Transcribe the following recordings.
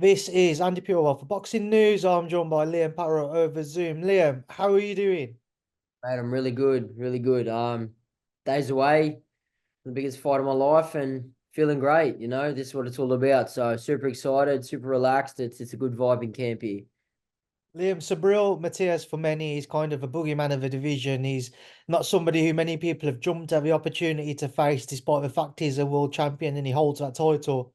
This is Andi Purewal for Boxing News. I'm joined by Liam-Paro over Zoom. Liam, how are you doing? Mate, I'm really good, really good. Days away, the biggest fight of my life, and feeling great. This is what it's all about. So super excited, super relaxed. It's a good vibe in camp here. Liam, Subriel Matias, for many, is kind of a boogeyman of the division. He's not somebody who many people have jumped at the opportunity to face, despite the fact he's a world champion and he holds that title.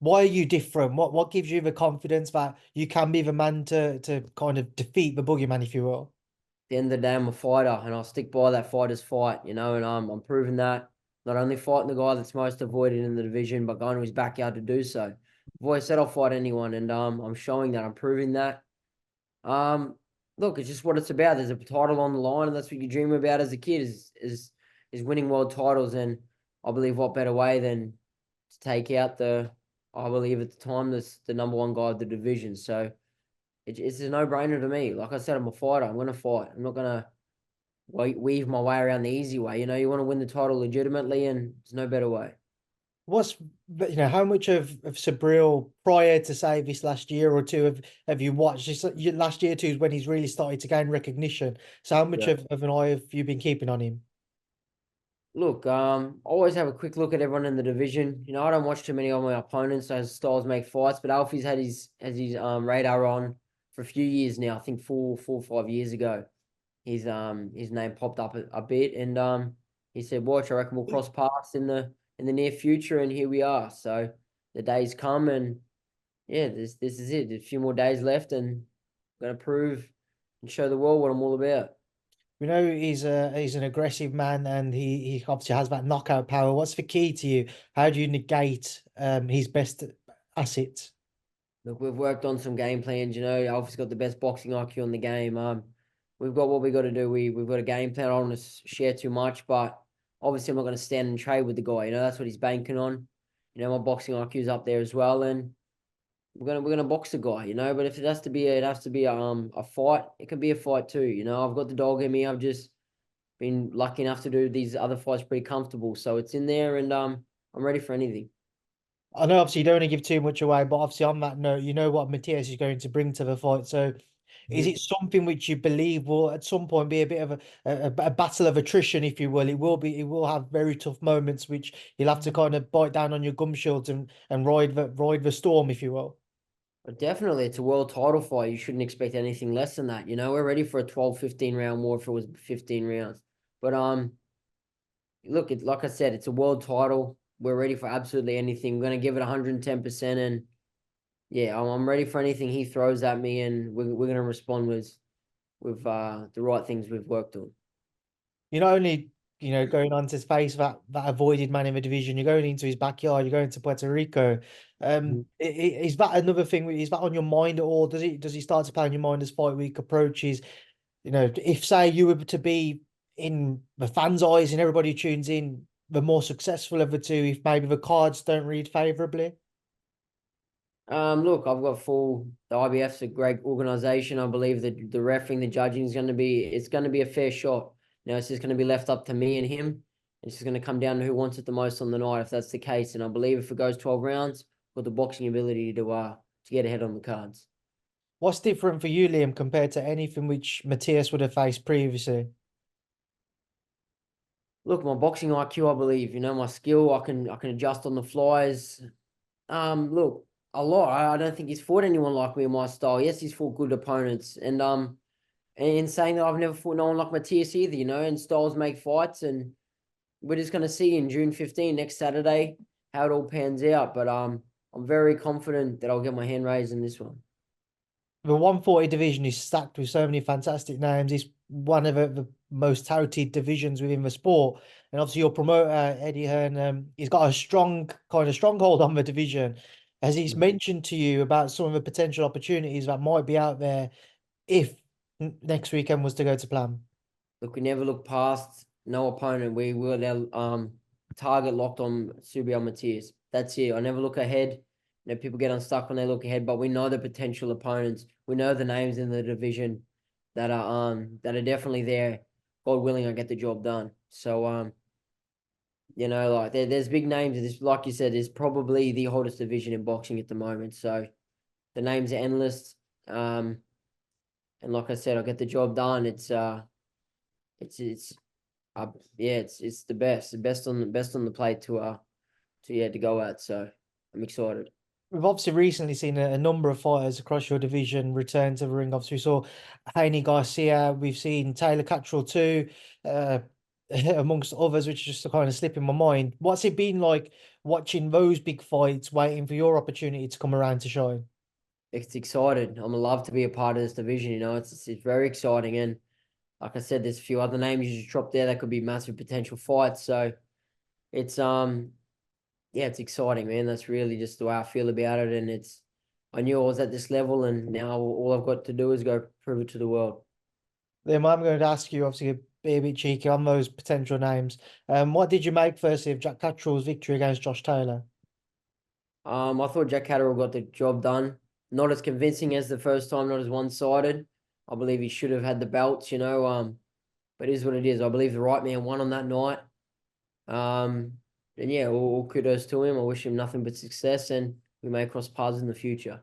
Why are you different? What gives you the confidence that you can be the man to kind of defeat the boogeyman, if you will? At the end of the day, I'm a fighter, and I'll stick by that fighter's fight. And I'm proving that not only fighting the guy that's most avoided in the division, but going to his backyard to do so. I've always said I'll fight anyone, and I'm showing that. I'm proving that. Um, Look, it's just what it's about. There's a title on the line, and that's what you dream about as a kid is winning world titles. And I believe what better way than to take out I believe at the time the number one guy of the division. So it's a no brainer to me. Like I said, I'm a fighter. I'm gonna fight. I'm not gonna weave my way around the easy way. You want to win the title legitimately, and there's no better way. What's how much of Subriel prior to say this last year or two have you watched? This last year or two is when he's really started to gain recognition. So how much Yeah. of an eye have you been keeping on him? Look, always have a quick look at everyone in the division. I don't watch too many of my opponents as styles make fights, but Alfie's had his radar on for a few years now. I think 4 or 5 years ago. His name popped up a bit, and he said, "Watch, I reckon we'll cross paths in the near future," and here we are. So the days come, and yeah, this is it. There's a few more days left, and I'm gonna prove and show the world what I'm all about. We know he's an aggressive man and he obviously has that knockout power. What's the key to you? How do you negate his best assets? Look, we've worked on some game plans. Alfie's got the best boxing IQ in the game. We've got what we got to do. We've got a game plan. I don't want to share too much, but obviously I'm not going to stand and trade with the guy. That's what he's banking on. My boxing IQ's up there as well, and we're gonna box the guy. But if it has to be a fight. It can be a fight too. I've got the dog in me. I've just been lucky enough to do these other fights pretty comfortable, so it's in there, and I'm ready for anything. I know obviously you don't want to give too much away, but obviously on that note, you know what Matias is going to bring to the fight. So is Mhm. it something which you believe will at some point be a bit of a battle of attrition, if you will? It will have very tough moments which you'll have to kind of bite down on your gum shields and ride the storm, if you will. But definitely, it's a world title fight. You shouldn't expect anything less than that. We're ready for a 12, 15 round war if it was 15 rounds. But look, like I said, it's a world title. We're ready for absolutely anything. We're gonna give it 110%, and yeah, I'm ready for anything he throws at me, and we're gonna respond with the right things we've worked on. You're not only, going on to face that avoided man in the division, you're going into his backyard, you're going to Puerto Rico. Is that another thing? Is that on your mind at all? Does he start to play on your mind as fight week approaches? If say you were to be in the fans' eyes and everybody who tunes in, the more successful of the two, if maybe the cards don't read favorably. Look, I've got full. The IBF's a great organization. I believe that the refereeing, the judging is going to be a fair shot. It's just going to be left up to me and him. It's just going to come down to who wants it the most on the night, if that's the case. And I believe if it goes 12 rounds, with the boxing ability to get ahead on the cards. What's different for you, Liam, compared to anything which Matthias would have faced previously? Look, my boxing IQ, I believe. My skill. I can adjust on the flies. Look, a lot. I don't think he's fought anyone like me in my style. Yes, he's fought good opponents, and in saying that, I've never fought no one like Matias either, and styles make fights, and we're just going to see in June 15, next Saturday, how it all pans out. But I'm very confident that I'll get my hand raised in this one. The 140 division is stacked with so many fantastic names. It's one of the most touted divisions within the sport. And obviously your promoter, Eddie Hearn, he's got a stronghold on the division. As he's mentioned to you about some of the potential opportunities that might be out there if next weekend was to go to plan. Look, we never look past no opponent. We will target locked on Subriel Matias. That's it. I never look ahead. People get unstuck when they look ahead, but we know the potential opponents. We know the names in the division that are definitely there. God willing, I get the job done. So like there's big names. This, like you said, is probably the hottest division in boxing at the moment. So The names are endless. And like I said, I get the job done. It's yeah, it's the best on the plate to go at. So I'm excited. We've obviously recently seen a number of fighters across your division return to the ring. Obviously, we saw Haney Garcia. We've seen Taylor Catterall too, uh, amongst others, which is just kind of slipping my mind. What's it been like watching those big fights, waiting for your opportunity to come around to shine? It's excited. I'm love to be a part of this division. It's very exciting. And like I said, there's a few other names you just dropped there that could be massive potential fights. So it's yeah, it's exciting, man. That's really just the way I feel about it. And I knew I was at this level, and now all I've got to do is go prove it to the world. Then I'm going to ask you, obviously, be a bit cheeky on those potential names. What did you make firstly of Jack Catterall's victory against Josh Taylor? I thought Jack Catterall got the job done. Not as convincing as the first time, not as one-sided. I believe he should have had the belts, but it is what it is. I believe the right man won on that night. And yeah, all kudos to him. I wish him nothing but success, and we may cross paths in the future.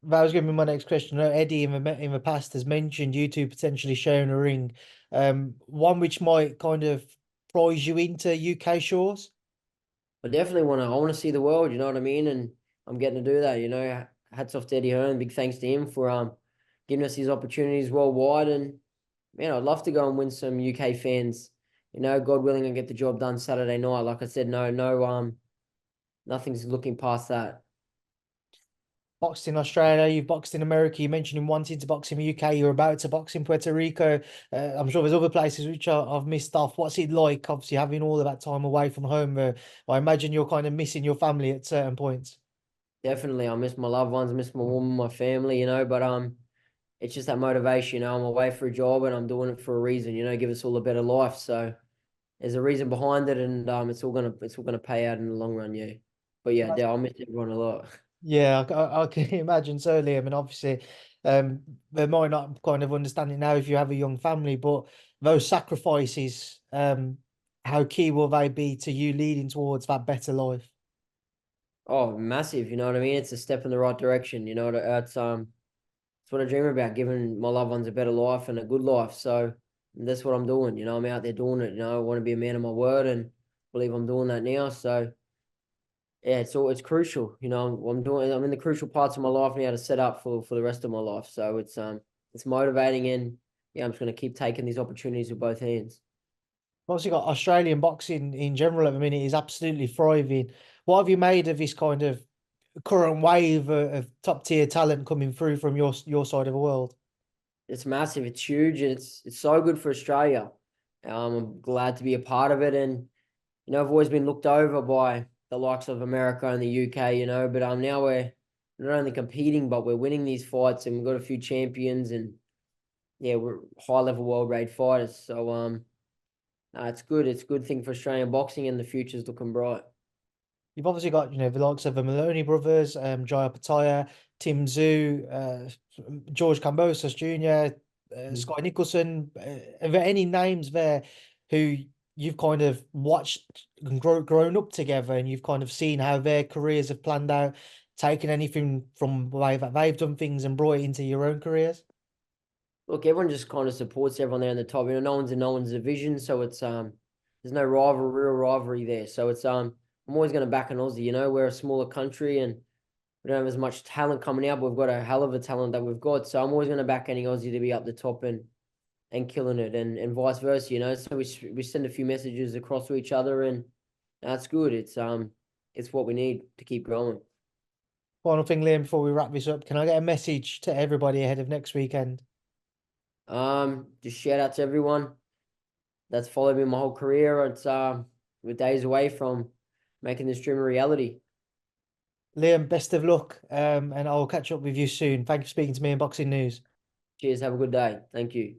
That was going to be my next question. I know Eddie in the past has mentioned you two potentially sharing a ring. One which might kind of prize you into UK shores. I definitely I want to see the world, you know what I mean? And I'm getting to do that, Hats off to Eddie Hearn. Big thanks to him for giving us these opportunities worldwide. And man, I'd love to go and win some UK fans. God willing, and get the job done Saturday night. Like I said, nothing's looking past that. Boxed in Australia, you've boxed in America. You mentioned him wanting to box in the UK. You're about to box in Puerto Rico. I'm sure there's other places which I've missed off. What's it like, obviously, having all of that time away from home? I imagine you're kind of missing your family at certain points. Definitely, I miss my loved ones, miss my woman, my family, but it's just that motivation, I'm away for a job and I'm doing it for a reason, give us all a better life. So there's a reason behind it, and it's all gonna pay out in the long run, yeah. But yeah, I'll miss everyone a lot. Yeah, I can imagine so, Liam. And obviously, they might not kind of understand it now if you have a young family, but those sacrifices, how key will they be to you leading towards that better life? Oh, massive, you know what I mean? It's a step in the right direction, it's what I dream about, giving my loved ones a better life and a good life. So that's what I'm doing, I'm out there doing it, I want to be a man of my word, and believe I'm doing that now. So yeah, it's crucial. I'm in the crucial parts of my life now to set up for the rest of my life. So it's motivating, and yeah, I'm just gonna keep taking these opportunities with both hands. Obviously, got Australian boxing in general at the minute is absolutely thriving. What have you made of this kind of current wave of top tier talent coming through from your side of the world? It's massive, it's huge, and it's so good for Australia. I'm glad to be a part of it, and I've always been looked over by the likes of America and the UK, but now we're not only competing, but we're winning these fights, and we've got a few champions, and yeah, we're high level world grade fighters. So it's good. It's a good thing for Australian boxing, and the future's looking bright. You've obviously got, the likes of the Maloney brothers, Jaya Pataya, Tim Zhu, George Kambosos Jr., Mhm. Scott Nicholson. Are there any names there who you've kind of watched and grown up together, and you've kind of seen how their careers have planned out, taken anything from the way that they've done things and brought it into your own careers? Look, everyone just kind of supports everyone there in the top. No one's in no one's division, so it's there's no real rivalry there. So it's I'm always going to back an Aussie. We're a smaller country and we don't have as much talent coming out, but we've got a hell of a talent that we've got. So I'm always going to back any Aussie to be up the top and killing it, and vice versa. So we send a few messages across to each other, and that's good. It's what we need to keep growing. Final thing, Liam, before we wrap this up, can I get a message to everybody ahead of next weekend? Just shout out to everyone that's followed me my whole career. We're days away from making this dream a reality. Liam, best of luck, and I'll catch up with you soon. Thank you for speaking to me in Boxing News. Cheers. Have a good day. Thank you.